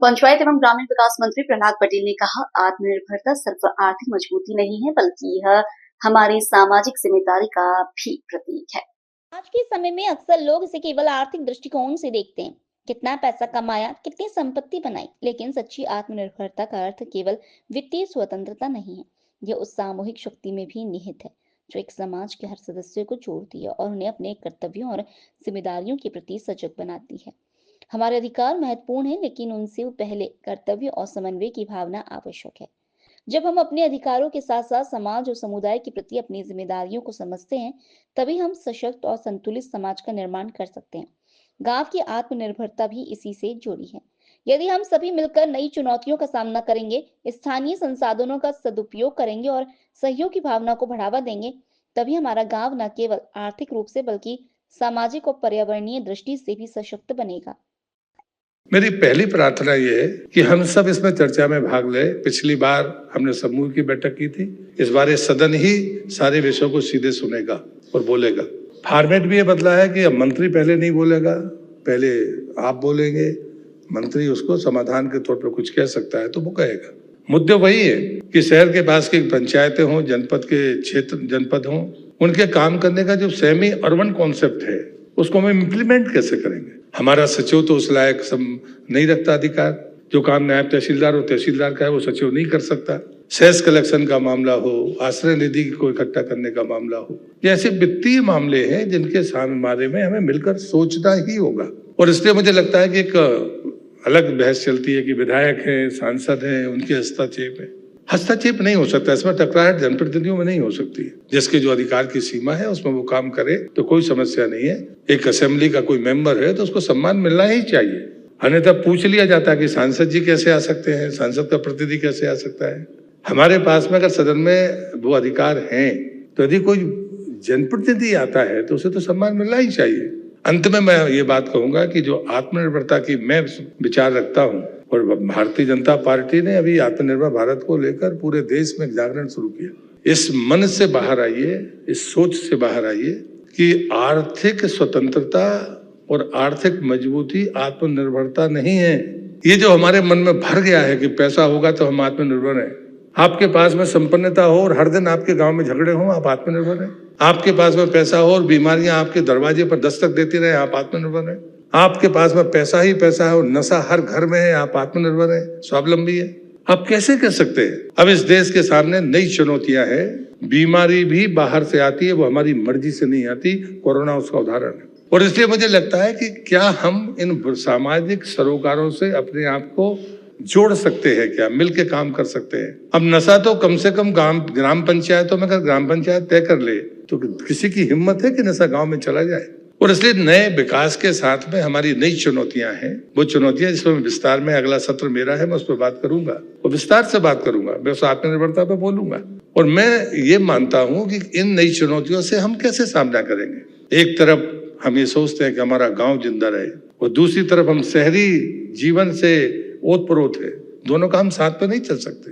पंचायत एवं ग्रामीण विकास मंत्री प्रहलाद पटेल ने कहा, आत्मनिर्भरता सिर्फ आर्थिक मजबूती नहीं है बल्कि यह हमारी सामाजिक जिम्मेदारी का भी प्रतीक है। आज के समय में अक्सर लोग इसे केवल आर्थिक दृष्टिकोण से देखते हैं। कितना पैसा कमाया, कितनी संपत्ति बनाई, लेकिन सच्ची आत्मनिर्भरता का अर्थ केवल वित्तीय स्वतंत्रता नहीं है। यह उस सामूहिक शक्ति में भी निहित है जो एक समाज के हर सदस्य को जोड़ती है और उन्हें अपने कर्तव्यों और जिम्मेदारियों के प्रति सजग बनाती है। हमारे अधिकार महत्वपूर्ण हैं, लेकिन उनसे पहले कर्तव्य और समन्वय की भावना आवश्यक है। जब हम अपने अधिकारों के साथ साथ समाज और समुदाय के प्रति अपनी जिम्मेदारियों को समझते हैं, तभी हम सशक्त और संतुलित समाज का निर्माण कर सकते हैं। गांव की आत्मनिर्भरता भी इसी से जुड़ी है। यदि हम सभी मिलकर नई चुनौतियों का सामना करेंगे, स्थानीय संसाधनों का सदुपयोग करेंगे और सहयोग की भावना को बढ़ावा देंगे, तभी हमारा गांव न केवल आर्थिक रूप से बल्कि सामाजिक और पर्यावरणीय दृष्टि से भी सशक्त बनेगा। मेरी पहली प्रार्थना ये है कि हम सब इसमें चर्चा में भाग ले। पिछली बार हमने समूह की बैठक की थी, इस बार ये सदन ही सारे विषयों को सीधे सुनेगा और बोलेगा। फॉर्मेट भी ये बदला है कि अब मंत्री पहले नहीं बोलेगा, पहले आप बोलेंगे। मंत्री उसको समाधान के तौर पर कुछ कह सकता है तो वो कहेगा। मुद्दे वही है कि शहर के पास की पंचायतें हों, जनपद के क्षेत्र जनपद हों, उनके काम करने का जो सेमी अर्बन कॉन्सेप्ट है उसको हम इम्प्लीमेंट कैसे करेंगे। हमारा सचिव तो उस लायक सब नहीं रखता अधिकार। जो काम नायब तहसीलदार और तहसीलदार का है वो सचिव नहीं कर सकता। सेस कलेक्शन का मामला हो, आश्रय निधि को इकट्ठा करने का मामला हो, ये ऐसे वित्तीय मामले हैं जिनके बारे में हमें मिलकर सोचना ही होगा। और इसलिए मुझे लगता है कि एक अलग बहस चलती है कि विधायक हैं, सांसद हैं, उनके हस्तक्षेप है। हस्तक्षेप नहीं हो सकता, इसमें टकराहट जनप्रतिनिधियों में नहीं हो सकती है। जिसके जो अधिकार की सीमा है उसमें वो काम करे तो कोई समस्या नहीं है। एक असेंबली का कोई मेंबर है तो उसको सम्मान मिलना ही चाहिए। अन्यथा पूछ लिया जाता है कि सांसद जी कैसे आ सकते हैं, सांसद का प्रतिनिधि कैसे आ सकता है। हमारे पास में अगर सदन में वो अधिकार हैं तो यदि कोई जनप्रतिनिधि आता है तो उसे तो सम्मान मिलना ही चाहिए। अंत में मैं ये बात कहूंगा कि जो आत्मनिर्भरता की मैं विचार रखता हूँ, और भारतीय जनता पार्टी ने अभी आत्मनिर्भर भारत को लेकर पूरे देश में जागरण शुरू किया। इस मन से बाहर आइए, इस सोच से बाहर आइए कि आर्थिक स्वतंत्रता और आर्थिक मजबूती आत्मनिर्भरता नहीं है। ये जो हमारे मन में भर गया है कि पैसा होगा तो हम आत्मनिर्भर हैं। आपके पास में संपन्नता हो और हर दिन आपके गांव में झगड़े हो, आप आत्मनिर्भर हैं। आपके पास में पैसा हो और बीमारियां आपके दरवाजे पर दस्तक देती रहे, आप आत्मनिर्भर हैं। आपके पास में पैसा ही पैसा है और नशा हर घर में है, आप आत्मनिर्भर हैं, स्वावलंबी है। आप कैसे कह सकते हैं? अब इस देश के सामने नई चुनौतियां हैं। बीमारी भी बाहर से आती है, वो हमारी मर्जी से नहीं आती। कोरोना उसका उदाहरण है। और इसलिए मुझे लगता है कि क्या हम इन सामाजिक सरोकारों से अपने आप को जोड़ सकते हैं, क्या मिलके काम कर सकते हैं। अब नशा तो कम से कम ग्राम पंचायतों में अगर ग्राम पंचायत तय कर ले तो किसी की हिम्मत है कि नशा गांव में चला जाए। और इसलिए नए विकास के साथ में हमारी नई चुनौतियां हैं। वो चुनौतियां जिसमें विस्तार में अगला सत्र मेरा है, मैं उस पर बात करूंगा और विस्तार से बात करूंगा। मैं उस आत्मनिर्भरता पर बोलूंगा और मैं ये मानता हूं कि इन नई चुनौतियों से हम कैसे सामना करेंगे। एक तरफ हम ये सोचते हैं कि हमारा गांव जिंदा रहे और दूसरी तरफ हम शहरी जीवन से ओत प्रोत है। दोनों का हम साथ पे नहीं चल सकते।